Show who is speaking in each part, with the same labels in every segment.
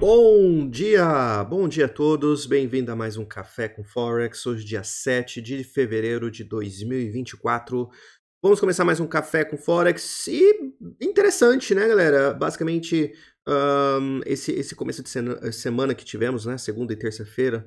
Speaker 1: Bom dia a todos, bem-vindo a mais um Café com Forex, hoje dia 7 de fevereiro de 2024. Vamos começar mais um Café com Forex e interessante, né, galera? Basicamente, esse começo de semana que tivemos, né, segunda e terça-feira,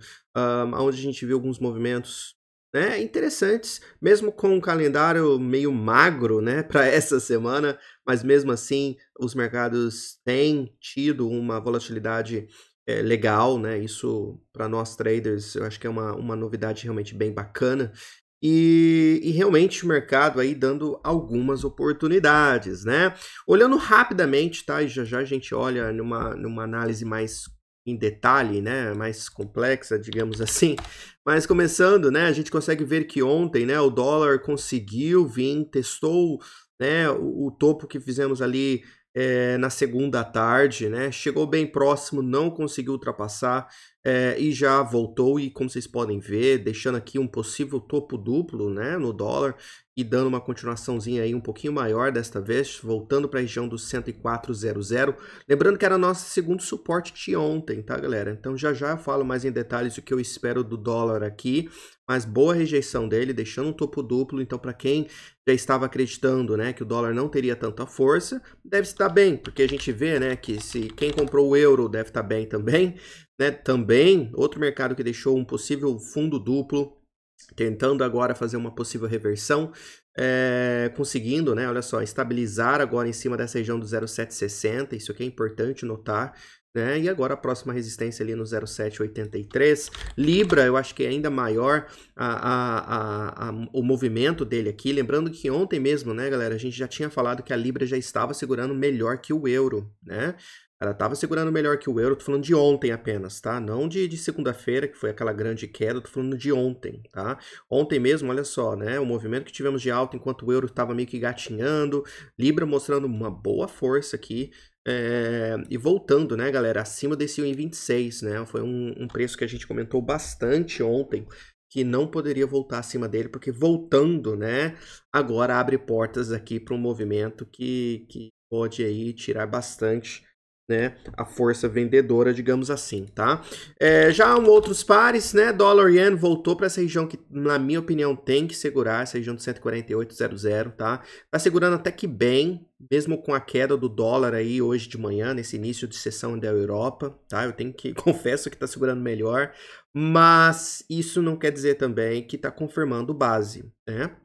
Speaker 1: onde a gente viu alguns movimentos, né, interessantes, mesmo com um calendário meio magro, né, para essa semana, mas mesmo assim os mercados têm tido uma volatilidade legal, né? Isso para nós traders eu acho que é uma novidade realmente bem bacana. E realmente o mercado aí dando algumas oportunidades, né? Olhando rapidamente, tá? E já a gente olha numa análise mais em detalhe, né? Mais complexa, digamos assim. Mas começando, né? A gente consegue ver que ontem, né? O dólar conseguiu vir, testou, né? O topo que fizemos ali na segunda tarde, né? Chegou bem próximo, não conseguiu ultrapassar e já voltou. E como vocês podem ver, deixando aqui um possível topo duplo, né? No dólar e dando uma continuaçãozinha aí um pouquinho maior desta vez, voltando para a região dos 104,00. Lembrando que era nosso segundo suporte de ontem, tá, galera? Então já eu falo mais em detalhes o que eu espero do dólar aqui, mas boa rejeição dele, deixando um topo duplo. Então, para quem já estava acreditando, né, que o dólar não teria tanta força, deve estar bem, porque a gente vê, né, que se quem comprou o euro deve estar bem também, né? Também outro mercado que deixou um possível fundo duplo, tentando agora fazer uma possível reversão, conseguindo, né, olha só, estabilizar agora em cima dessa região do 0,760, isso aqui é importante notar, né, e agora a próxima resistência ali no 0,783, Libra eu acho que é ainda maior o movimento dele aqui, lembrando que ontem mesmo, né, galera, a gente já tinha falado que a Libra já estava segurando melhor que o euro, né, ela estava segurando melhor que o euro, tô falando de ontem apenas, tá? Não de segunda-feira, que foi aquela grande queda, tô falando de ontem, tá? Ontem mesmo, olha só, né? O movimento que tivemos de alta enquanto o euro estava meio que gatinhando, Libra mostrando uma boa força aqui, e voltando, né, galera, acima desse 1,26, né? Foi um preço que a gente comentou bastante ontem, que não poderia voltar acima dele, porque voltando, né, agora abre portas aqui para um movimento que pode aí tirar bastante, né, a força vendedora, digamos assim, tá? Já outros pares, né, dólar e yen voltou para essa região que, na minha opinião, tem que segurar, essa região de 148,00, tá? Tá segurando até que bem, mesmo com a queda do dólar aí hoje de manhã, nesse início de sessão da Europa, tá? Eu tenho que, confesso que tá segurando melhor, mas isso não quer dizer também que tá confirmando base, né?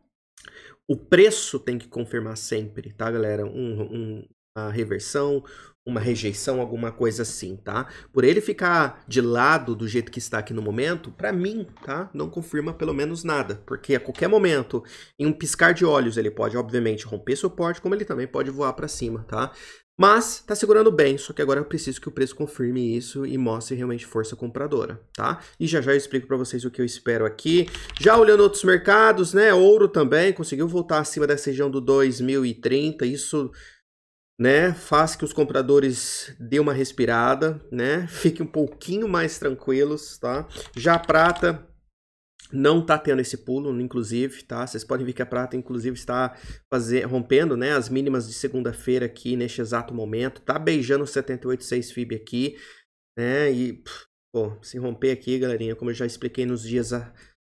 Speaker 1: O preço tem que confirmar sempre, tá, galera? Uma reversão, uma rejeição, alguma coisa assim, tá? Por ele ficar de lado do jeito que está aqui no momento, para mim, tá? Não confirma pelo menos nada, porque a qualquer momento, em um piscar de olhos, ele pode, obviamente, romper suporte, como ele também pode voar para cima, tá? Mas tá segurando bem, só que agora eu preciso que o preço confirme isso e mostre realmente força compradora, tá? E já eu explico para vocês o que eu espero aqui. Já olhando outros mercados, né? Ouro também conseguiu voltar acima dessa região do 2030, isso, né, faz que os compradores dêem uma respirada, né? Fiquem um pouquinho mais tranquilos, tá? Já a prata não tá tendo esse pulo, inclusive, tá? Vocês podem ver que a prata, inclusive, está rompendo, né, as mínimas de segunda-feira aqui, neste exato momento. Tá beijando o 78,6 FIB aqui, né? E, pô, se romper aqui, galerinha, como eu já expliquei nos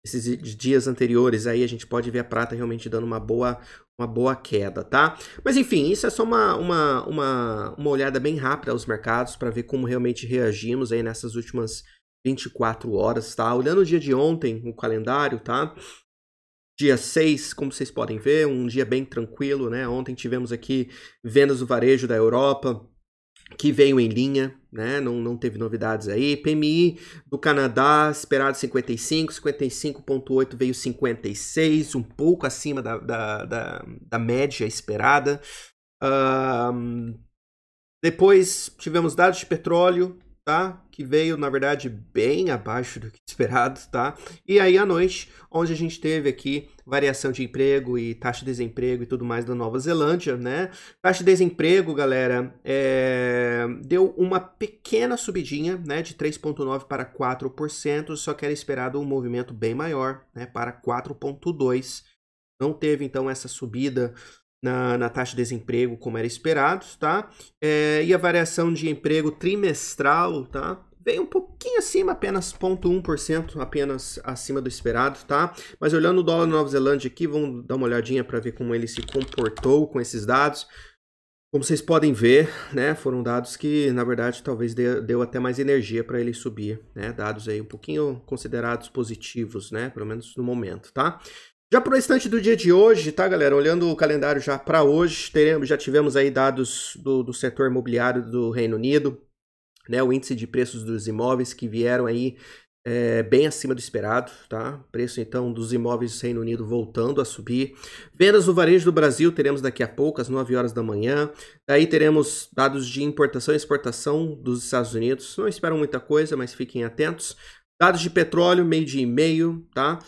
Speaker 1: esses dias anteriores, aí a gente pode ver a prata realmente dando uma boa queda, tá? Mas, enfim, isso é só uma olhada bem rápida aos mercados para ver como realmente reagimos aí nessas últimas 24 horas, tá? Olhando o dia de ontem, o calendário, tá? Dia 6, como vocês podem ver, um dia bem tranquilo, né? Ontem tivemos aqui vendas do varejo da Europa, que veio em linha, né? Não teve novidades aí. PMI do Canadá, esperado 55, 55,8 veio 56, um pouco acima da média esperada. Depois tivemos dados de petróleo, tá? Que veio, na verdade, bem abaixo do que esperado, tá? E aí, à noite, onde a gente teve aqui variação de emprego e taxa de desemprego e tudo mais da Nova Zelândia, né? Taxa de desemprego, galera, deu uma pequena subidinha, né? De 3,9% para 4%, só que era esperado um movimento bem maior, né? Para 4,2%. Não teve, então, essa subida na taxa de desemprego como era esperado, tá? E a variação de emprego trimestral, tá? Veio um pouquinho acima, apenas 0,1%, apenas acima do esperado, tá? Mas olhando o dólar na Nova Zelândia aqui, vamos dar uma olhadinha para ver como ele se comportou com esses dados. Como vocês podem ver, né, foram dados que, na verdade, talvez deu até mais energia para ele subir, né? Dados aí um pouquinho considerados positivos, né? Pelo menos no momento, tá? Já para o restante do dia de hoje, tá, galera? Olhando o calendário já para hoje, já tivemos aí dados do setor imobiliário do Reino Unido, né? O índice de preços dos imóveis que vieram aí bem acima do esperado, tá? Preço, então, dos imóveis do Reino Unido voltando a subir. Vendas no varejo do Brasil teremos daqui a pouco, às 9 horas da manhã. Daí teremos dados de importação e exportação dos Estados Unidos. Não esperam muita coisa, mas fiquem atentos. Dados de petróleo, meio-dia e meio, tá?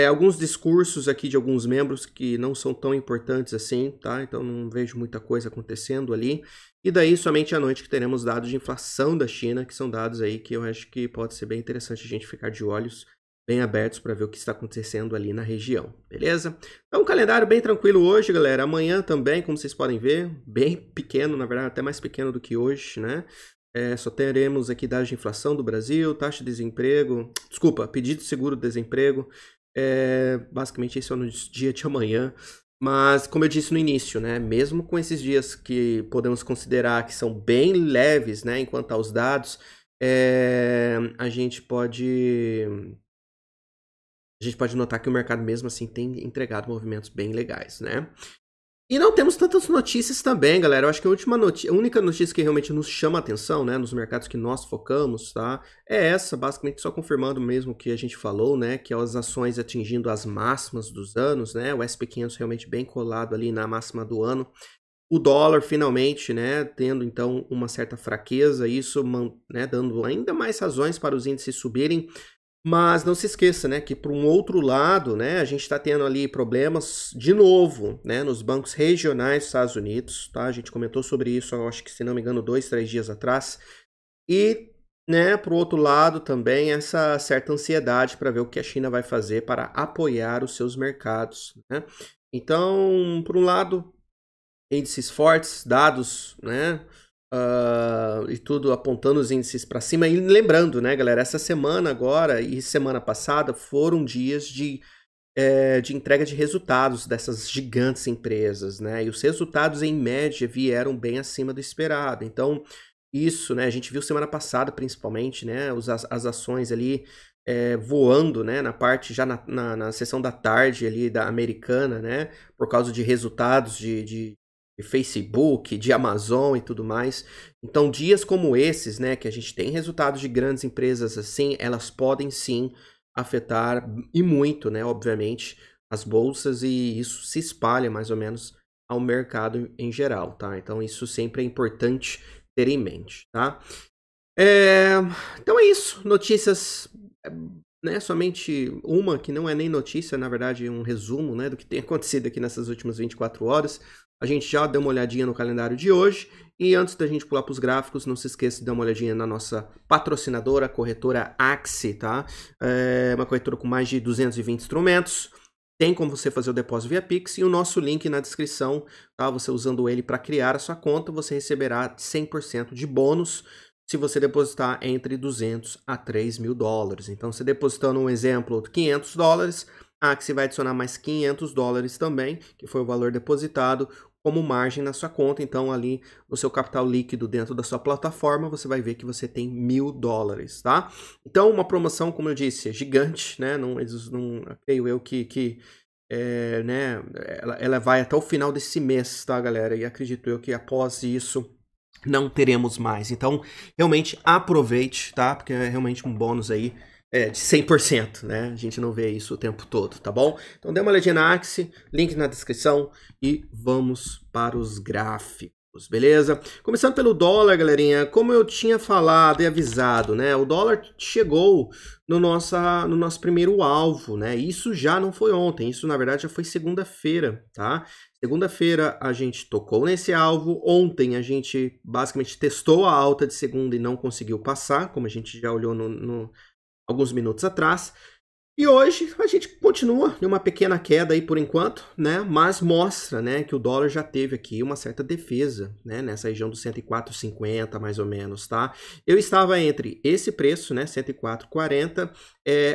Speaker 1: Alguns discursos aqui de alguns membros que não são tão importantes assim, tá? Então não vejo muita coisa acontecendo ali. E daí somente à noite que teremos dados de inflação da China, que são dados aí que eu acho que pode ser bem interessante a gente ficar de olhos bem abertos para ver o que está acontecendo ali na região, beleza? Então, um calendário bem tranquilo hoje, galera. Amanhã também, como vocês podem ver, bem pequeno, na verdade, até mais pequeno do que hoje, né? Só teremos aqui dados de inflação do Brasil, taxa de desemprego, pedido de seguro-desemprego. Basicamente, esse é o dia de amanhã. Mas, como eu disse no início, né, mesmo com esses dias que podemos considerar que são bem leves, né, enquanto aos dados, a gente pode notar que o mercado mesmo assim tem entregado movimentos bem legais, né? E não temos tantas notícias também, galera. Eu acho que a única notícia que realmente nos chama a atenção, né, nos mercados que nós focamos, tá, é essa, basicamente só confirmando mesmo o que a gente falou, né, que é as ações atingindo as máximas dos anos, né, o SP500 realmente bem colado ali na máxima do ano. O dólar finalmente, né, tendo então uma certa fraqueza, isso, né, dando ainda mais razões para os índices subirem. Mas não se esqueça, né, que por um outro lado, né, a gente está tendo ali problemas de novo, né, nos bancos regionais dos Estados Unidos, tá? A gente comentou sobre isso, eu acho que, se não me engano, 2, 3 dias atrás. E, né, por outro lado também essa certa ansiedade para ver o que a China vai fazer para apoiar os seus mercados, né? Então, por um lado, índices fortes, dados, né? E tudo apontando os índices para cima. E lembrando, né, galera, essa semana agora e semana passada foram dias de entrega de resultados dessas gigantes empresas, né? E os resultados, em média, vieram bem acima do esperado. Então, isso, né, a gente viu semana passada, principalmente, né, as ações ali voando, né, na parte, já na sessão da tarde ali da americana, né, por causa de resultados de Facebook, de Amazon e tudo mais. Então, dias como esses, né, que a gente tem resultados de grandes empresas assim, elas podem sim afetar e muito, né, obviamente, as bolsas, e isso se espalha mais ou menos ao mercado em geral, tá? Então, isso sempre é importante ter em mente, tá? Então é isso, notícias, né, somente uma que não é nem notícia, na verdade é um resumo, né, do que tem acontecido aqui nessas últimas 24 horas. A gente já deu uma olhadinha no calendário de hoje, e antes da gente pular para os gráficos, não se esqueça de dar uma olhadinha na nossa patrocinadora, a corretora Axie, tá? É uma corretora com mais de 220 instrumentos. Tem como você fazer o depósito via Pix, e o nosso link na descrição, tá? Você usando ele para criar a sua conta, você receberá 100% de bônus se você depositar entre 200 a 3 mil dólares. Então, você depositando, um exemplo, 500 dólares, a Axie vai adicionar mais 500 dólares também, que foi o valor depositado, como margem na sua conta. Então, ali no seu capital líquido dentro da sua plataforma, você vai ver que você tem 1.000 dólares, tá? Então, uma promoção, como eu disse, é gigante, né? Não creio eu que né, ela vai até o final desse mês, tá, galera? E acredito eu que após isso não teremos mais. Então, realmente aproveite, tá? Porque é realmente um bônus aí de 100%, né? A gente não vê isso o tempo todo, tá bom? Então, dê uma olhadinha na Axie, link na descrição, e vamos para os gráficos, beleza? Começando pelo dólar, galerinha, como eu tinha falado e avisado, né? O dólar chegou no nosso primeiro alvo, né? Isso já não foi ontem, isso na verdade já foi segunda-feira, tá? Segunda-feira a gente tocou nesse alvo, ontem a gente basicamente testou a alta de segunda e não conseguiu passar, como a gente já olhou alguns minutos atrás. E hoje a gente continua em uma pequena queda aí por enquanto, né? Mas mostra, né, que o dólar já teve aqui uma certa defesa, né, nessa região dos 104,50 mais ou menos, tá? Eu estava entre esse preço, né, 104,40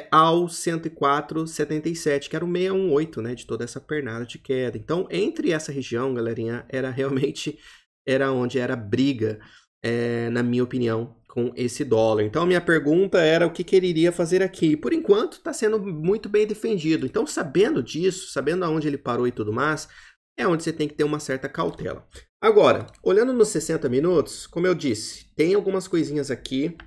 Speaker 1: ao 104,77, que era o 618, né, de toda essa pernada de queda. Então, entre essa região, galerinha, era realmente onde era briga, na minha opinião, com esse dólar. Então, a minha pergunta era o que ele iria fazer aqui. Por enquanto, está sendo muito bem defendido. Então, sabendo disso, sabendo aonde ele parou e tudo mais, é onde você tem que ter uma certa cautela. Agora, olhando nos 60 minutos, como eu disse, tem algumas coisinhas aqui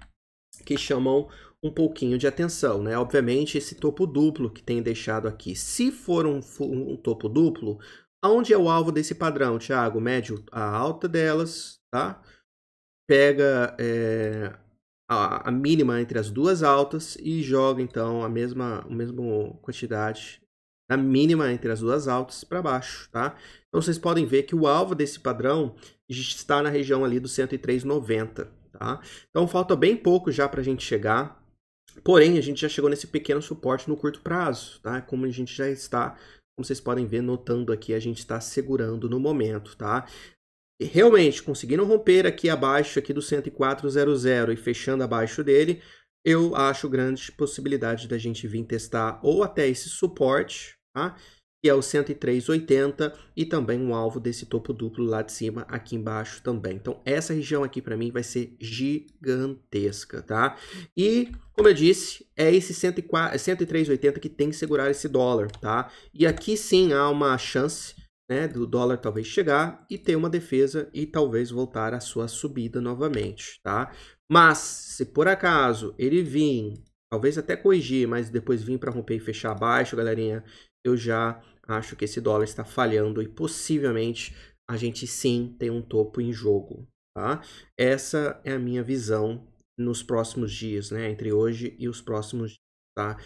Speaker 1: que chamam um pouquinho de atenção, né? Obviamente, esse topo duplo que tem deixado aqui. Se for um topo duplo, aonde é o alvo desse padrão, Thiago? Médio a alta delas, tá? Pega a mínima entre as duas altas e joga então a mesma quantidade da mínima entre as duas altas para baixo, tá? Então vocês podem ver que o alvo desse padrão está na região ali do 103,90, tá? Então falta bem pouco já para a gente chegar, porém a gente já chegou nesse pequeno suporte no curto prazo, tá? Como a gente já está, como vocês podem ver, notando aqui, a gente está segurando no momento, tá? Realmente, conseguindo romper aqui abaixo aqui do 104,00 e fechando abaixo dele, eu acho grande possibilidade da gente vir testar ou até esse suporte, tá? Que é o 103,80 e também um alvo desse topo duplo lá de cima aqui embaixo também. Então, essa região aqui para mim vai ser gigantesca, tá? E, como eu disse, é esse 103,80 que tem que segurar esse dólar, tá? E aqui sim há uma chance, né, do dólar talvez chegar e ter uma defesa e talvez voltar à sua subida novamente, tá? Mas, se por acaso ele vir, talvez até corrigir, mas depois vir para romper e fechar abaixo, galerinha, eu já acho que esse dólar está falhando e possivelmente a gente sim tem um topo em jogo, tá? Essa é a minha visão nos próximos dias, né, entre hoje e os próximos dias, tá?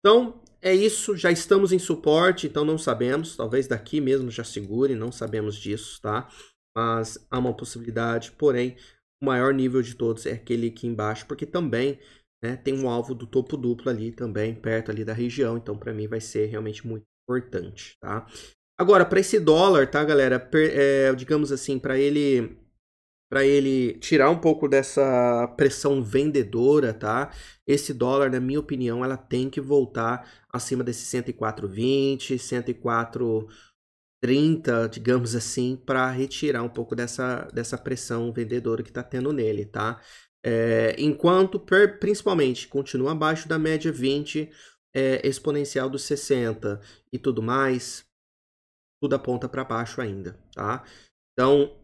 Speaker 1: Então, é isso, já estamos em suporte, então não sabemos, talvez daqui mesmo já segure, não sabemos disso, tá? Mas há uma possibilidade, porém, o maior nível de todos é aquele aqui embaixo, porque também, né, tem um alvo do topo duplo ali também, perto ali da região, então para mim vai ser realmente muito importante, tá? Agora, para esse dólar, tá, galera, digamos assim, para ele tirar um pouco dessa pressão vendedora, tá? Esse dólar, na minha opinião, ela tem que voltar acima desse 104,20, 104,30, digamos assim, para retirar um pouco dessa pressão vendedora que está tendo nele, tá? Enquanto, principalmente, continua abaixo da média 20, exponencial dos 60 e tudo mais, tudo aponta para baixo ainda, tá? Então,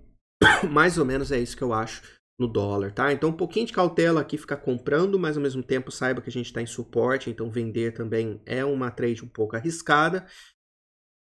Speaker 1: mais ou menos é isso que eu acho no dólar, tá? Então, um pouquinho de cautela aqui, ficar comprando, mas ao mesmo tempo saiba que a gente está em suporte, então vender também é uma trade um pouco arriscada.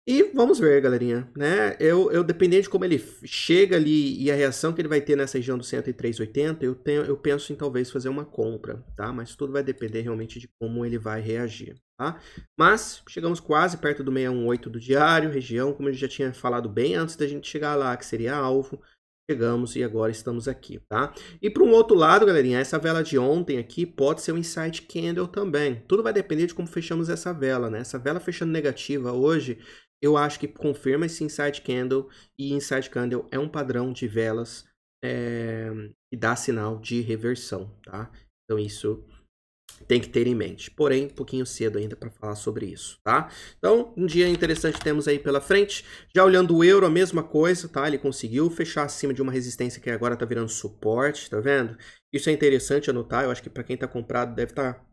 Speaker 1: E vamos ver, galerinha, né? Eu dependendo de como ele chega ali e a reação que ele vai ter nessa região do 103,80, eu penso em talvez fazer uma compra, tá? Mas tudo vai depender realmente de como ele vai reagir, tá? Mas chegamos quase perto do 618 do diário, região, como eu já tinha falado bem antes da gente chegar lá, que seria alvo. Chegamos e agora estamos aqui, tá? E para um outro lado, galerinha, essa vela de ontem aqui pode ser um inside candle também. Tudo vai depender de como fechamos essa vela, né? Essa vela fechando negativa hoje, eu acho que confirma esse inside candle, e inside candle é um padrão de velas que dá sinal de reversão, tá? Então isso tem que ter em mente. Porém, um pouquinho cedo ainda para falar sobre isso, tá? Então, um dia interessante temos aí pela frente. Já olhando o euro, a mesma coisa, tá? Ele conseguiu fechar acima de uma resistência que agora tá virando suporte, tá vendo? Isso é interessante anotar, eu acho que para quem tá comprado deve estar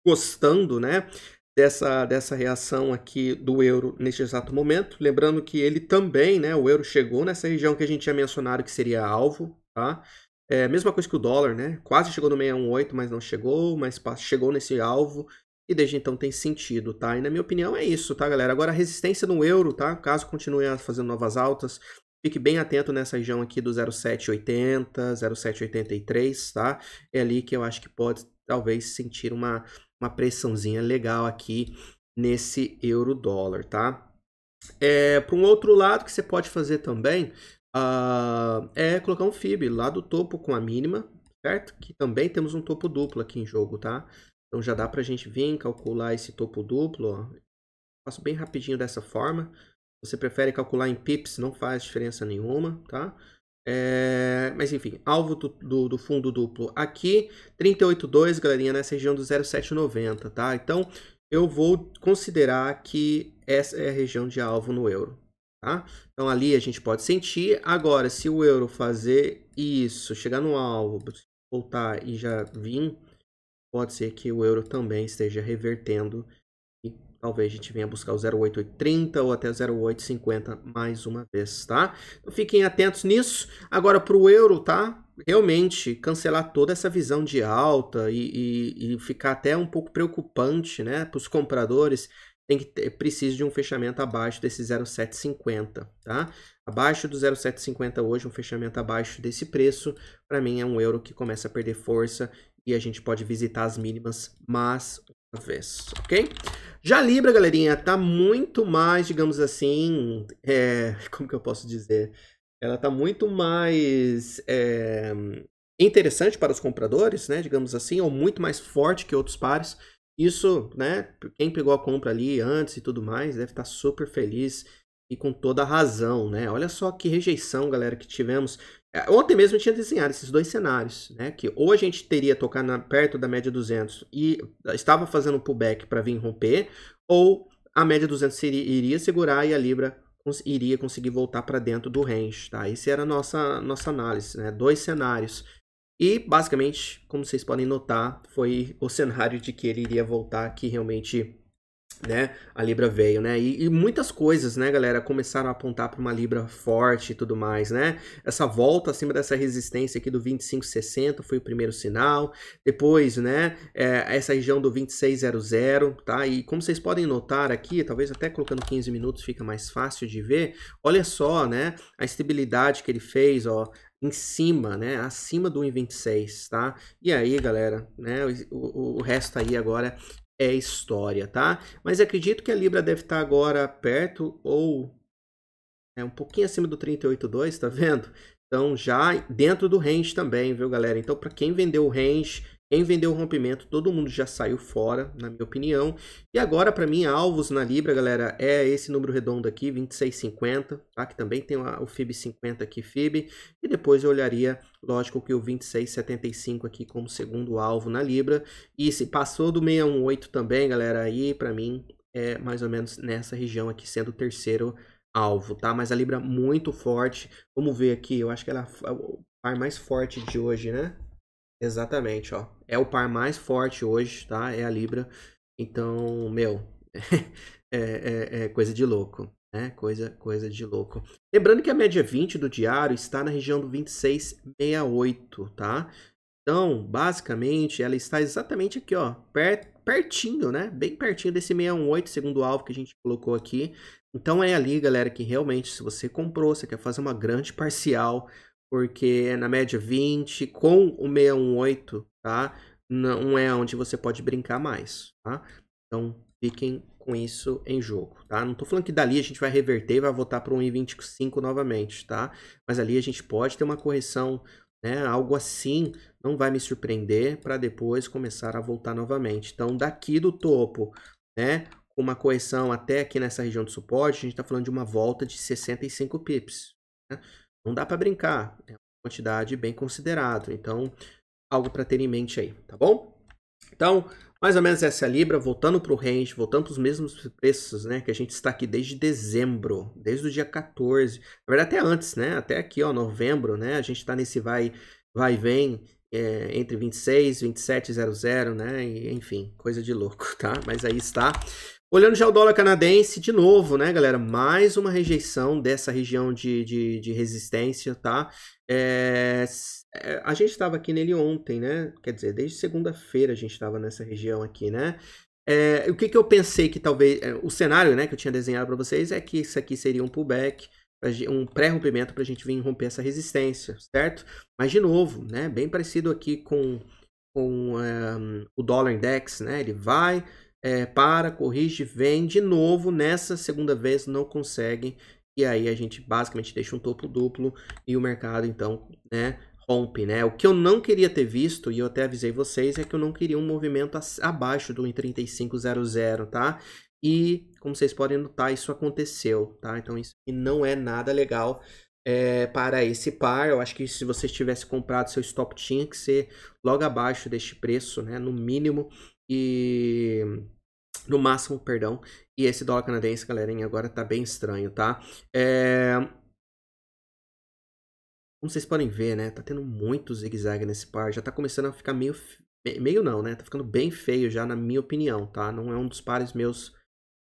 Speaker 1: gostando, né? Dessa reação aqui do euro neste exato momento. Lembrando que ele também, né? O euro chegou nessa região que a gente tinha mencionado que seria alvo, tá? Mesma coisa que o dólar, né? Quase chegou no 618, mas não chegou, mas chegou nesse alvo e desde então tem sentido, tá? E na minha opinião é isso, tá, galera? Agora a resistência no euro, tá? Caso continue fazendo novas altas, fique bem atento nessa região aqui do 0,780, 0,783, tá? É ali que eu acho que pode talvez sentir uma pressãozinha legal aqui nesse euro dólar, tá? Para um outro lado que você pode fazer também é colocar um FIB lá do topo com a mínima, certo? Que também temos um topo duplo aqui em jogo, tá? Então já dá para a gente vir calcular esse topo duplo, ó. Faço bem rapidinho dessa forma. Você prefere calcular em pips, não faz diferença nenhuma, tá? Mas enfim, alvo do fundo duplo aqui, 38,2, galerinha, nessa região do 0,790, tá? Então, eu vou considerar que essa é a região de alvo no euro, tá? Então, ali a gente pode sentir. Agora, se o euro fazer isso, chegar no alvo, voltar e já vir, pode ser que o euro também esteja revertendo e talvez a gente venha buscar o 0,8830 ou até o 0,850 mais uma vez, tá? Então fiquem atentos nisso. Agora para o euro, tá? Realmente cancelar toda essa visão de alta e ficar até um pouco preocupante, né? Para os compradores, precisa de um fechamento abaixo desse 0,750, tá? Abaixo do 0,750 hoje, um fechamento abaixo desse preço, para mim é um euro que começa a perder força e a gente pode visitar as mínimas mais uma vez, ok? Já a Libra, galerinha, tá muito mais, digamos assim, como que eu posso dizer? Ela tá muito mais interessante para os compradores, né? Digamos assim, ou muito mais forte que outros pares. Isso, né? Quem pegou a compra ali antes e tudo mais, deve estar super feliz e com toda a razão, né? Olha só que rejeição, galera, que tivemos. Ontem mesmo eu tinha desenhado esses dois cenários, né? Que ou a gente teria tocado perto da média 200 e estava fazendo um pullback para vir romper, ou a média 200 iria segurar e a Libra iria conseguir voltar para dentro do range, tá? Essa era a nossa análise, né? Dois cenários. E, basicamente, como vocês podem notar, foi o cenário de que ele iria voltar que realmente, né, a Libra veio, né? E muitas coisas, né, galera, começaram a apontar para uma Libra forte e tudo mais, né? Essa volta acima dessa resistência aqui do 25,60 foi o primeiro sinal. Depois, né, essa região do 26,00, tá? E como vocês podem notar aqui, talvez até colocando 15 minutos fica mais fácil de ver. Olha só, né, a estabilidade que ele fez, ó, em cima, né, acima do 1,26, tá? E aí, galera, né, o resto aí agora é história, tá? Mas acredito que a Libra deve estar agora perto ou um pouquinho acima do 38,2, tá vendo? Então já dentro do range também, viu, galera? Então para quem vendeu o range, quem vendeu o rompimento, todo mundo já saiu fora, na minha opinião. E agora para mim, alvos na Libra, galera, é esse número redondo aqui, 26,50, tá? Que também tem o FIB 50 aqui, FIB. E depois eu olharia, lógico, que o 26,75 aqui como segundo alvo na Libra. E se passou do 618 também, galera, aí para mim é mais ou menos nessa região aqui, sendo o terceiro alvo, tá? Mas a Libra muito forte. Vamos ver aqui, eu acho que ela é o par mais forte de hoje, né? Exatamente, ó. É o par mais forte hoje, tá? É a Libra. Então, meu, é coisa de louco, né? Coisa de louco. Lembrando que a média 20 do diário está na região do 26,68, tá? Então, basicamente, ela está exatamente aqui, ó, pertinho, né? Bem pertinho desse 618, segundo alvo que a gente colocou aqui. Então é ali, galera, que realmente, se você comprou, você quer fazer uma grande parcial, porque é na média 20, com o 618, tá? Não é onde você pode brincar mais, tá? Então, fiquem com isso em jogo, tá? Não tô falando que dali a gente vai reverter e vai voltar para um 1,25 novamente, tá? Mas ali a gente pode ter uma correção, né? Algo assim não vai me surpreender para depois começar a voltar novamente. Então, daqui do topo, né? Com uma correção até aqui nessa região de suporte, a gente está falando de uma volta de 65 pips, né? Não dá para brincar, é uma quantidade bem considerável. Então, algo para ter em mente aí, tá bom? Então, mais ou menos essa é a Libra, voltando para o range, voltando para os mesmos preços, né, que a gente está aqui desde dezembro, desde o dia 14, na verdade até antes, né, até aqui, ó, novembro, né, a gente está nesse vai e vem entre 26, 27,00, né, e, enfim, coisa de louco, tá? Mas aí está. Olhando já o dólar canadense, de novo, né, galera, mais uma rejeição dessa região de resistência, tá? A gente estava aqui nele ontem, né? Quer dizer, desde segunda-feira a gente estava nessa região aqui, né? O que eu pensei que talvez... o cenário, né, que eu tinha desenhado para vocês é que isso aqui seria um pullback, um pré-rompimento para a gente vir romper essa resistência, certo? Mas, de novo, né, bem parecido aqui com o dólar index, né? Ele vai, corrige, vem de novo, nessa segunda vez não consegue. E aí a gente basicamente deixa um topo duplo e o mercado, então, né, rompe, né? O que eu não queria ter visto, e eu até avisei vocês, é que eu não queria um movimento abaixo do 1,3500, tá? E, como vocês podem notar, isso aconteceu, tá? Então, isso aqui não é nada legal para esse par. Eu acho que se você tivesse comprado, seu stop tinha que ser logo abaixo deste preço, né? No mínimo, e... no máximo, perdão. E esse dólar canadense, galerinha, agora tá bem estranho, tá? Como vocês podem ver, né? Tá tendo muito zigue-zague nesse par. Já tá começando a ficar meio... Meio não, né? Tá ficando bem feio já, na minha opinião, tá? Não é um dos pares meus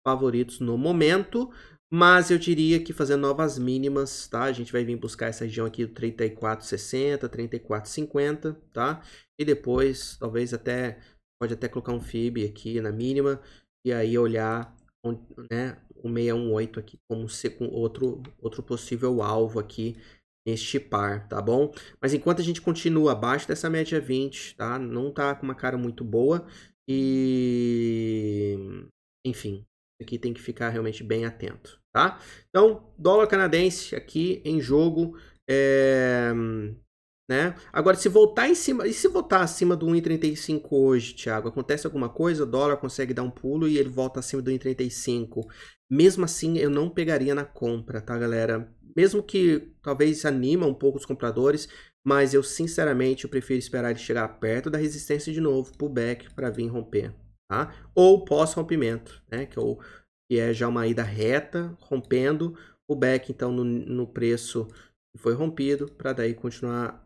Speaker 1: favoritos no momento. Mas eu diria que fazendo novas mínimas, tá? A gente vai vir buscar essa região aqui do 34,60, 34,50, tá? E depois, talvez até... Pode até colocar um FIB aqui na mínima. E aí olhar, né, o 618 aqui como outro possível alvo aqui neste par, tá bom? Mas enquanto a gente continua abaixo dessa média 20, tá? Não tá com uma cara muito boa e... Enfim, aqui tem que ficar realmente bem atento, tá? Então, dólar canadense aqui em jogo, né? Agora, se voltar em cima, e se voltar acima do 1,35 hoje, Thiago, acontece alguma coisa? O dólar consegue dar um pulo e ele volta acima do 1,35. Mesmo assim, eu não pegaria na compra, tá, galera? Mesmo que talvez anima um pouco os compradores, mas eu sinceramente eu prefiro esperar ele chegar perto da resistência de novo, pullback, para vir romper, tá? Ou pós-rompimento, né? Que é já uma ida reta, rompendo, pullback então no preço foi rompido, para daí continuar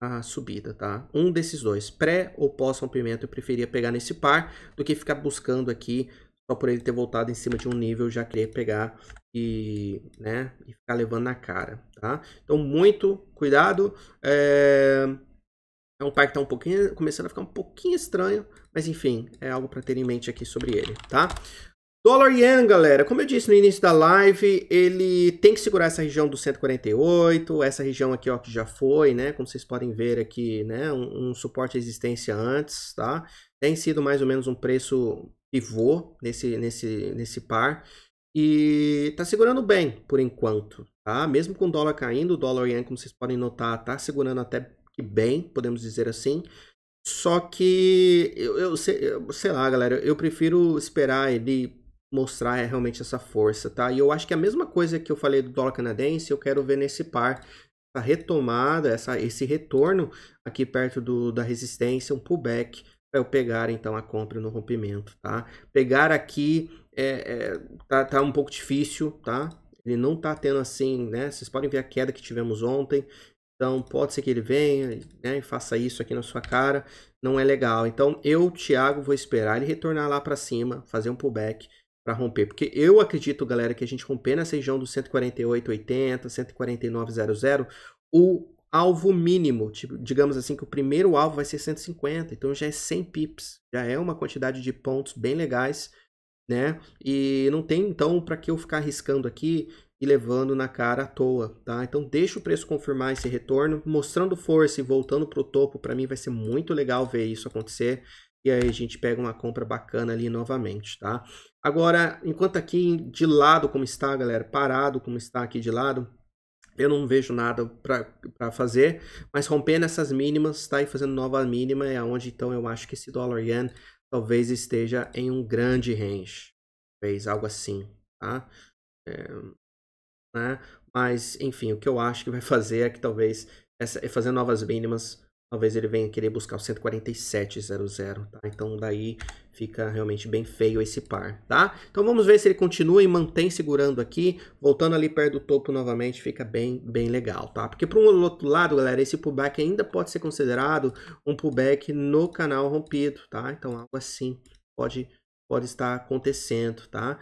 Speaker 1: a subida, tá? Um desses dois, pré ou pós-rompimento, eu preferia pegar nesse par do que ficar buscando aqui, só por ele ter voltado em cima de um nível, já querer pegar e, né, e ficar levando na cara, tá? Então, muito cuidado. É um par que tá começando a ficar um pouquinho estranho, mas enfim, é algo para ter em mente aqui sobre ele, tá? Dólar Yen, galera, como eu disse no início da live, ele tem que segurar essa região do 148, essa região aqui, ó, que já foi, né, como vocês podem ver aqui, né, um suporte à existência antes, tá? Tem sido mais ou menos um preço pivô nesse par e tá segurando bem por enquanto, tá? Mesmo com o dólar caindo, o dólar Yen, como vocês podem notar, tá segurando até que bem, podemos dizer assim. Só que eu sei lá, galera, eu prefiro esperar ele mostrar realmente essa força, tá? E eu acho que a mesma coisa que eu falei do dólar canadense, eu quero ver nesse par, essa retomada, esse retorno aqui perto da resistência, um pullback, para eu pegar então a compra no rompimento, tá? Pegar aqui tá um pouco difícil, tá? Ele não tá tendo assim, né? Vocês podem ver a queda que tivemos ontem. Então, pode ser que ele venha, né, e faça isso aqui na sua cara. Não é legal. Então, eu, Thiago, vou esperar ele retornar lá para cima, fazer um pullback para romper. Porque eu acredito, galera, que a gente romper nessa região do 148,80, 149,00, o alvo mínimo, tipo, digamos assim, que o primeiro alvo vai ser 150. Então, já é 100 pips. Já é uma quantidade de pontos bem legais, né? E não tem, então, para que eu ficar arriscando aqui e levando na cara à toa, tá? Então deixa o preço confirmar esse retorno, mostrando força e voltando para o topo, para mim vai ser muito legal ver isso acontecer, e aí a gente pega uma compra bacana ali novamente, tá? Agora, enquanto aqui de lado como está, galera, parado como está aqui de lado, eu não vejo nada para fazer, mas rompendo essas mínimas, tá? E fazendo nova mínima é onde então eu acho que esse dólar yen talvez esteja em um grande range, talvez algo assim, tá? Né? Mas, enfim, o que eu acho que vai fazer é que talvez, fazendo novas mínimas, talvez ele venha querer buscar o 147,00, tá? Então daí fica realmente bem feio esse par, tá? Então vamos ver se ele continua e mantém segurando aqui, voltando ali perto do topo novamente, fica bem legal, tá? Porque para um outro lado, galera, esse pullback ainda pode ser considerado um pullback no canal rompido, tá? Então algo assim pode estar acontecendo, tá?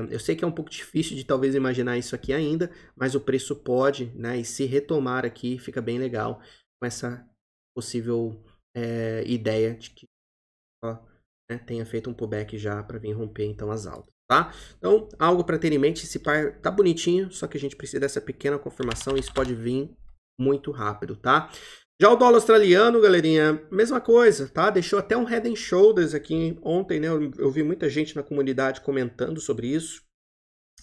Speaker 1: Eu sei que é um pouco difícil de talvez imaginar isso aqui ainda, mas o preço pode, né? E se retomar aqui, fica bem legal com essa possível ideia de que ó, né, tenha feito um pullback já para vir romper então as altas, tá? Então, algo para ter em mente, esse par tá bonitinho, só que a gente precisa dessa pequena confirmação e isso pode vir muito rápido, tá? Já o dólar australiano, galerinha, mesma coisa, tá? Deixou até um head and shoulders aqui ontem, né? Eu vi muita gente na comunidade comentando sobre isso.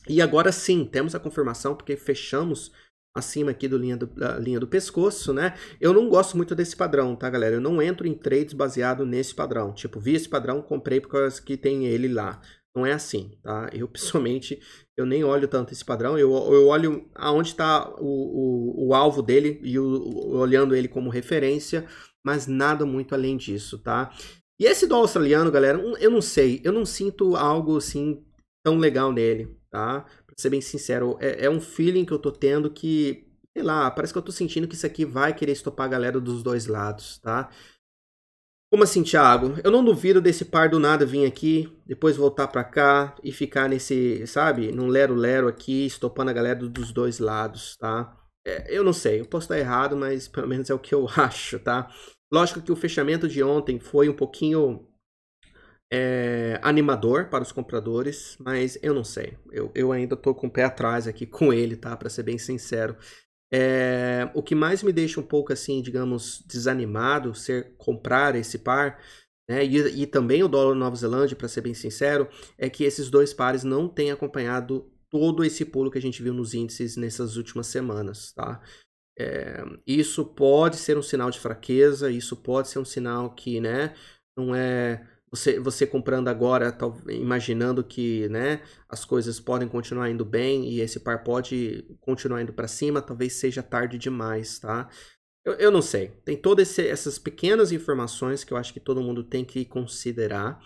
Speaker 1: E agora sim, temos a confirmação, porque fechamos acima aqui da linha do pescoço, né? Eu não gosto muito desse padrão, tá, galera? Eu não entro em trades baseado nesse padrão. Tipo, vi esse padrão, comprei por causa que tem ele lá. Não é assim, tá? Eu, pessoalmente, eu nem olho tanto esse padrão. Eu olho aonde está o alvo dele e olhando ele como referência, mas nada muito além disso, tá? E esse dólar australiano, galera, eu não sei. Eu não sinto algo, assim, tão legal nele, tá? Pra ser bem sincero, é um feeling que eu tô tendo que, sei lá, parece que eu tô sentindo que isso aqui vai querer estopar a galera dos dois lados, tá? Como assim, Thiago? Eu não duvido desse par do nada vir aqui, depois voltar pra cá e ficar nesse, sabe, num lero-lero aqui, estopando a galera dos dois lados, tá? Eu não sei, eu posso estar errado, mas pelo menos é o que eu acho, tá? Lógico que o fechamento de ontem foi um pouquinho animador para os compradores, mas eu não sei. Eu ainda tô com o pé atrás aqui com ele, tá? Para ser bem sincero. O que mais me deixa um pouco assim, digamos, desanimado ser comprar esse par, né? E também o dólar Nova Zelândia, para ser bem sincero, é que esses dois pares não têm acompanhado todo esse pulo que a gente viu nos índices nessas últimas semanas, tá? Isso pode ser um sinal de fraqueza, isso pode ser um sinal que, né, não é você comprando agora, imaginando que, né, as coisas podem continuar indo bem e esse par pode continuar indo para cima, talvez seja tarde demais, tá? Eu não sei. Tem todas essas pequenas informações que eu acho que todo mundo tem que considerar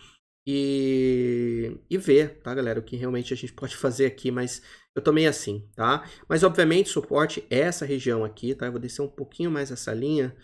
Speaker 1: e ver, tá, galera, o que realmente a gente pode fazer aqui, mas eu tô meio assim, tá? Mas, obviamente, suporte é essa região aqui, tá? Eu vou descer um pouquinho mais essa linha,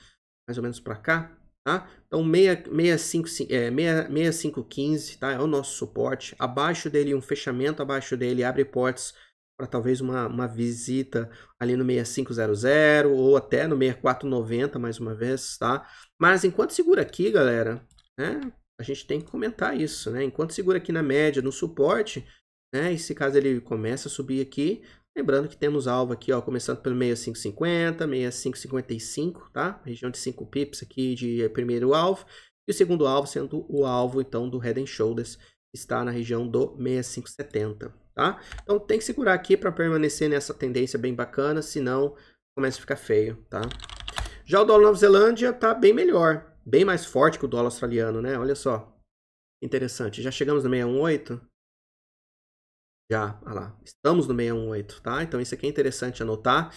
Speaker 1: mais ou menos pra cá, tá? Então, 6515, tá? É o nosso suporte. Abaixo dele, um fechamento abaixo dele, abre portas para talvez uma visita ali no 6500 ou até no 6490 mais uma vez, tá? Mas enquanto segura aqui, galera, né? A gente tem que comentar isso, né? Enquanto segura aqui na média, no suporte, né? E se caso ele começa a subir aqui, lembrando que temos alvo aqui, ó, começando pelo 6550, 6555, tá? Região de 5 pips aqui de primeiro alvo. E o segundo alvo sendo o alvo, então, do Head and Shoulders, está na região do 6570, tá? Então tem que segurar aqui para permanecer nessa tendência bem bacana, senão começa a ficar feio, tá? Já o dólar Nova Zelândia tá bem melhor, bem mais forte que o dólar australiano, né? Olha só, interessante. Já chegamos no 618? Já, olha lá. Estamos no 618, tá? Então isso aqui é interessante anotar.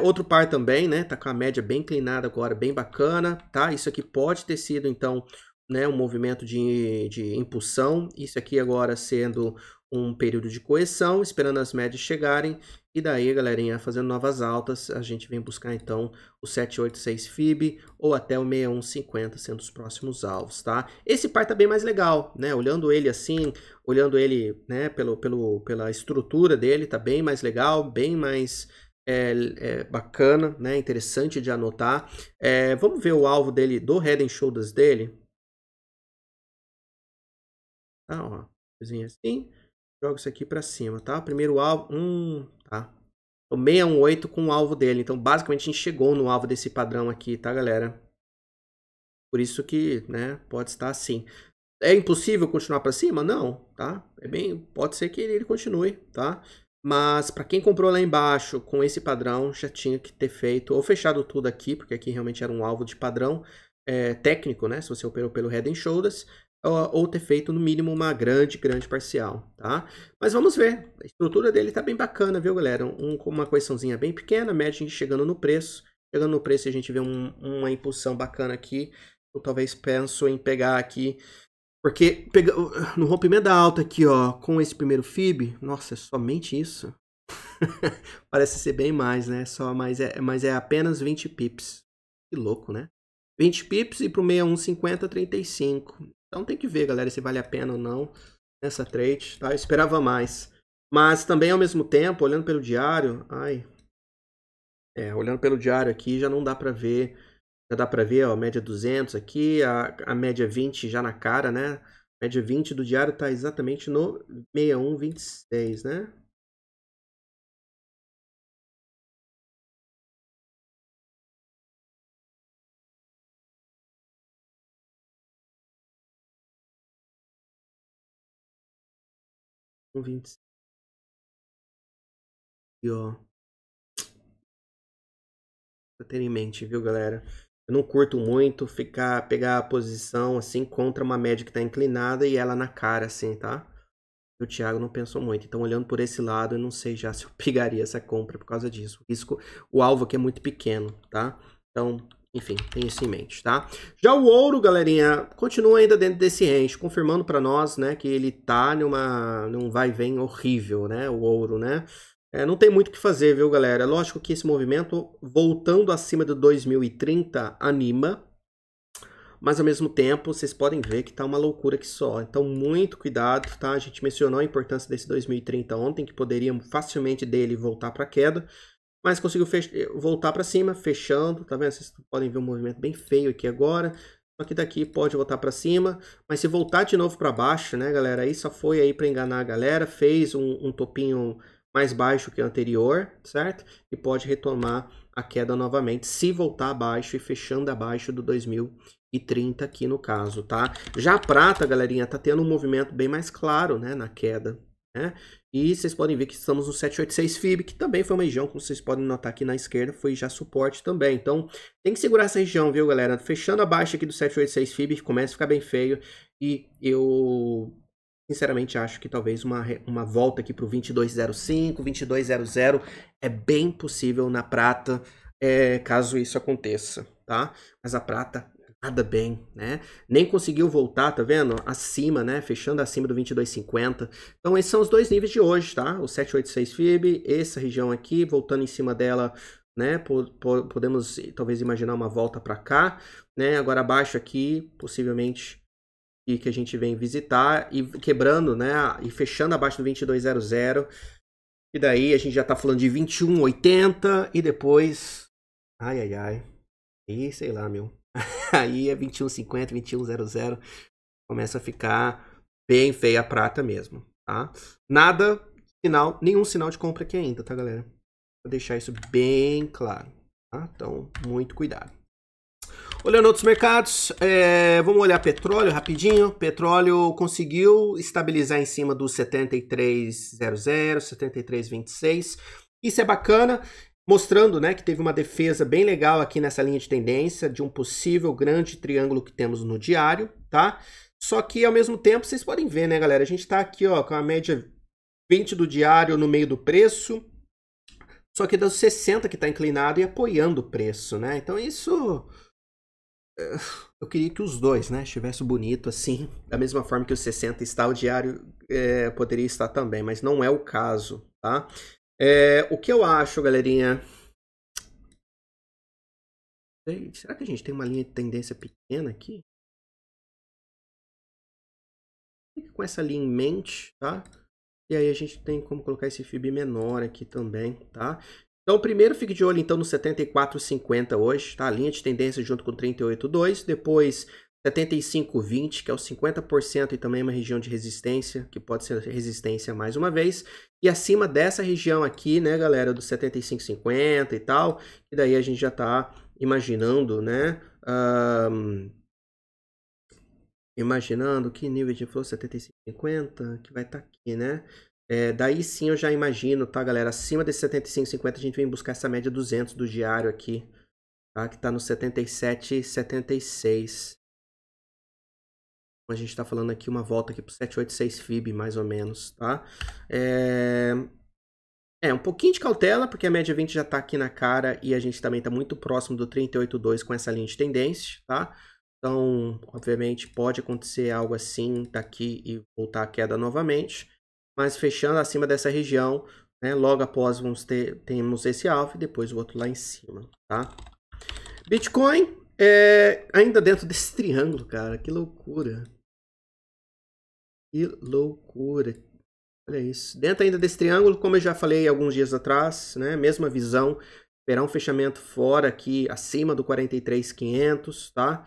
Speaker 1: Outro par também, né? Tá com a média bem inclinada agora, bem bacana, tá? Isso aqui pode ter sido, então, né, um movimento de impulsão. Isso aqui agora sendo um período de correção, esperando as médias chegarem. E daí, galerinha, fazendo novas altas, a gente vem buscar, então, o 786 FIB ou até o 6150 sendo os próximos alvos, tá? Esse par tá bem mais legal, né? Olhando ele assim, olhando ele, né, pela estrutura dele, tá bem mais legal, bem mais bacana, né? Interessante de anotar. Vamos ver o alvo dele, do Head and Shoulders dele. Tá, ó. Coisinha assim. Jogo isso aqui pra cima, tá? Primeiro alvo. Tá. O 618 com o alvo dele. Então, basicamente, a gente chegou no alvo desse padrão aqui, tá, galera? Por isso que, né, pode estar assim. É impossível continuar para cima? Não, tá? Pode ser que ele continue, tá? Mas para quem comprou lá embaixo com esse padrão, já tinha que ter feito ou fechado tudo aqui, porque aqui realmente era um alvo de padrão técnico, né? Se você operou pelo Head and Shoulders, ou ter feito no mínimo uma grande parcial, tá? Mas vamos ver. A estrutura dele tá bem bacana, viu, galera? Com uma correçãozinha bem pequena, média chegando no preço. Chegando no preço, a gente vê uma impulsão bacana aqui. Eu talvez penso em pegar aqui porque no rompimento da alta aqui, ó, com esse primeiro FIB, nossa, é somente isso? Parece ser bem mais, né? Mas é apenas 20 pips. Que louco, né? 20 pips e pro 6150, 35. Então tem que ver, galera, se vale a pena ou não nessa trade, tá? Eu esperava mais. Mas também, ao mesmo tempo, olhando pelo diário, olhando pelo diário aqui, já não dá pra ver. Já dá pra ver, ó, a média 200 aqui, a média 20 já na cara, né? A média 20 do diário tá exatamente no 6126, né? Um 20 e ó. Pra ter em mente, viu, galera? Eu não curto muito pegar a posição assim contra uma média que tá inclinada e ela na cara, assim, tá? O Thiago não pensou muito. Então, olhando por esse lado, eu não sei já se eu pegaria essa compra por causa disso. O alvo aqui é muito pequeno, tá? Então, enfim, tem isso em mente, tá? Já o ouro, galerinha, continua ainda dentro desse range, confirmando para nós, né, que ele tá num vai e vem horrível, né, o ouro, né? Não tem muito o que fazer, viu, galera? Lógico que esse movimento, voltando acima do 2030, anima, mas ao mesmo tempo, vocês podem ver que tá uma loucura aqui só. Então, muito cuidado, tá? A gente mencionou a importância desse 2030 ontem, que poderíamos facilmente dele voltar para queda, mas conseguiu voltar para cima, fechando, tá vendo? Vocês podem ver um movimento bem feio aqui agora. Só que daqui pode voltar para cima, mas se voltar de novo para baixo, né, galera? Aí só foi aí para enganar a galera, fez um topinho mais baixo que o anterior, certo? E pode retomar a queda novamente, se voltar abaixo e fechando abaixo do 2030 aqui no caso, tá? Já a prata, galerinha, tá tendo um movimento bem mais claro, né, na queda, né? E vocês podem ver que estamos no 786 FIB, que também foi uma região, como vocês podem notar aqui na esquerda, foi já suporte também. Então, tem que segurar essa região, viu, galera? Fechando abaixo aqui do 786 FIB, começa a ficar bem feio. E eu, sinceramente, acho que talvez uma volta aqui para o 2205, 2200 é bem possível na prata, caso isso aconteça, tá? Mas a prata nada bem, né? Nem conseguiu voltar, tá vendo? Acima, né? Fechando acima do 22,50. Então, esses são os dois níveis de hoje, tá? O 786 FIB, essa região aqui, voltando em cima dela, né? Podemos talvez imaginar uma volta para cá, né? Agora abaixo aqui, possivelmente, e que a gente vem visitar e quebrando, né? E fechando abaixo do 2200. E daí a gente já tá falando de 21,80 e depois, ai. E sei lá, meu. Aí é 21,50, 21,00. Começa a ficar bem feia a prata mesmo, tá? Nenhum sinal de compra aqui ainda, tá, galera? Vou deixar isso bem claro, tá? Então, muito cuidado. Olhando outros mercados, vamos olhar petróleo rapidinho. Petróleo conseguiu estabilizar em cima dos 73,00, 73,26. Isso é bacana, mostrando, né, que teve uma defesa bem legal aqui nessa linha de tendência de um possível grande triângulo que temos no diário, tá? Só que ao mesmo tempo, vocês podem ver, né, galera? A gente tá aqui, ó, com a média 20 do diário no meio do preço, só que das 60 que tá inclinado e apoiando o preço, né? Então isso, eu queria que os dois, né, estivesse bonito assim, da mesma forma que o 60 está, o diário poderia estar também, mas não é o caso, tá? O que eu acho, galerinha... Será que a gente tem uma linha de tendência pequena aqui? Fica com essa linha em mente, tá? E aí a gente tem como colocar esse FIB menor aqui também, tá? Então, primeiro fique de olho então no 74,50 hoje, tá? Linha de tendência junto com 38,2. Depois 75,20, que é o 50% e também uma região de resistência, que pode ser resistência mais uma vez. E acima dessa região aqui, né, galera, do 75,50 e tal, e daí a gente já tá imaginando, né? Imaginando que nível de flow 75,50 que vai estar aqui, né? Daí sim eu já imagino, tá, galera? Acima desse 75,50 a gente vem buscar essa média 200 do diário aqui, tá? Que tá no 77,76. A gente tá falando aqui uma volta aqui pro 786 FIB, mais ou menos, tá? Um pouquinho de cautela, porque a média 20 já tá aqui na cara e a gente também tá muito próximo do 38,2 com essa linha de tendência, tá? Então, obviamente, pode acontecer algo assim daqui e voltar a queda novamente. Mas fechando acima dessa região, né, logo após temos esse alvo e depois o outro lá em cima, tá? Bitcoin, ainda dentro desse triângulo, cara. Que loucura. Que loucura. Olha isso. Dentro ainda desse triângulo, como eu já falei alguns dias atrás, né, mesma visão. Esperar um fechamento fora aqui, acima do 43.500, tá?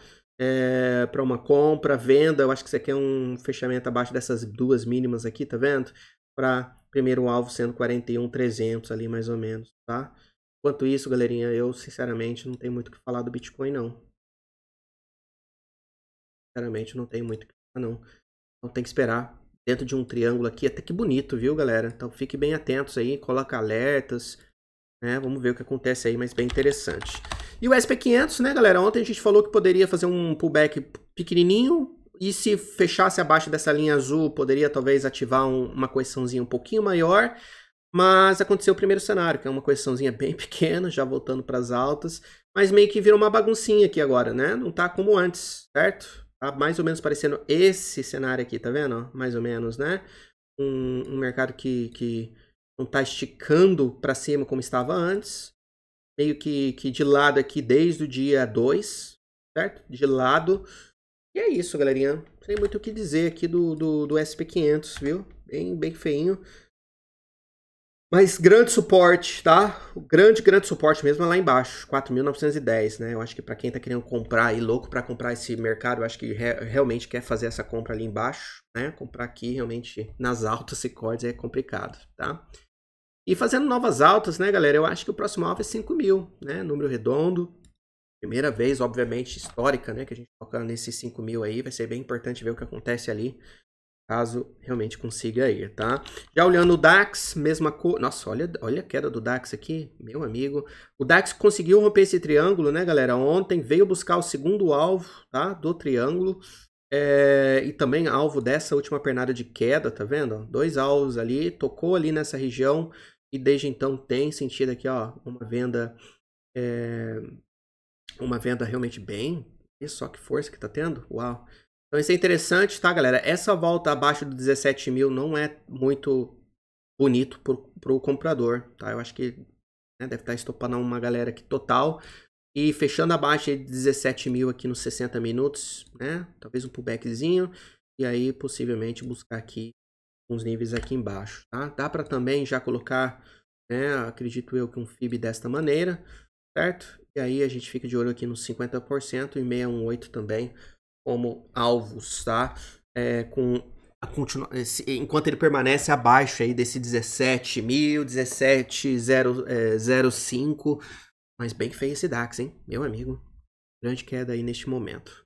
Speaker 1: Para uma compra, venda, eu acho que isso aqui é um fechamento abaixo dessas duas mínimas aqui, tá vendo? Para primeiro alvo sendo 41.300 ali mais ou menos, tá? Enquanto isso, galerinha, eu sinceramente não tenho muito o que falar do Bitcoin, não. Sinceramente, não tenho muito o que falar, não. Então tem que esperar dentro de um triângulo aqui, até que bonito, viu, galera? Então fiquem bem atentos aí, coloca alertas, né? Vamos ver o que acontece aí, mas bem interessante. E o SP500, né, galera? Ontem a gente falou que poderia fazer um pullback pequenininho e se fechasse abaixo dessa linha azul, poderia talvez ativar uma correçãozinha um pouquinho maior, mas aconteceu o primeiro cenário, que é uma correçãozinha bem pequena, já voltando para as altas, mas meio que virou uma baguncinha aqui agora, né? Não tá como antes, certo? Tá mais ou menos parecendo esse cenário aqui, tá vendo? Mais ou menos, né? Um mercado que não tá esticando para cima como estava antes, meio que de lado aqui desde o dia 2, certo? De lado. E é isso, galerinha. Não tem muito o que dizer aqui do SP500, viu? Bem feinho. Mas grande suporte, tá? O grande suporte mesmo é lá embaixo, 4.910, né? Eu acho que para quem tá querendo comprar e louco para comprar esse mercado, eu acho que realmente quer fazer essa compra ali embaixo, né? Comprar aqui realmente nas altas e cortes é complicado, tá? E fazendo novas altas, né, galera? Eu acho que o próximo alvo é 5.000, né? Número redondo. Primeira vez, obviamente, histórica, né? Que a gente toca nesses 5.000 aí. Vai ser bem importante ver o que acontece ali. Caso realmente consiga ir, tá? Já olhando o DAX, mesma coisa. Nossa, olha a queda do DAX aqui, meu amigo. O DAX conseguiu romper esse triângulo, né, galera? Ontem veio buscar o segundo alvo, tá? Do triângulo. E também alvo dessa última pernada de queda, tá vendo? 2 alvos ali, tocou ali nessa região. E desde então tem sentido aqui, ó, uma venda realmente bem. Olha só que força que tá tendo. Uau. Então isso é interessante, tá, galera? Essa volta abaixo do 17.000 não é muito bonito pro comprador, tá? Eu acho que deve estar estopando uma galera aqui total. E fechando abaixo de 17.000 aqui nos 60 minutos, né? Talvez um pullbackzinho. E aí, possivelmente, buscar aqui uns níveis aqui embaixo, tá? Dá para também já colocar, né? Acredito eu que um FIB desta maneira, certo? E aí a gente fica de olho aqui nos 50% e 618 também como alvos, tá? Enquanto ele permanece abaixo aí desse 17.000, 17.005, mas bem feio esse DAX, hein? Meu amigo, grande queda aí neste momento.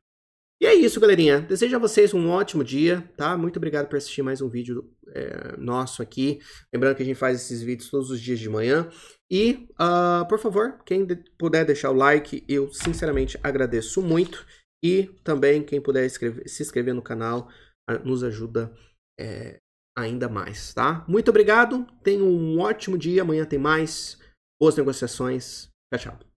Speaker 1: E é isso, galerinha. Desejo a vocês um ótimo dia, tá? Muito obrigado por assistir mais um vídeo nosso aqui. Lembrando que a gente faz esses vídeos todos os dias de manhã. E, por favor, quem puder deixar o like, eu sinceramente agradeço muito. E também quem puder se inscrever no canal nos ajuda ainda mais, tá? Muito obrigado, tenha um ótimo dia. Amanhã tem mais. Boas negociações. Tchau, tchau.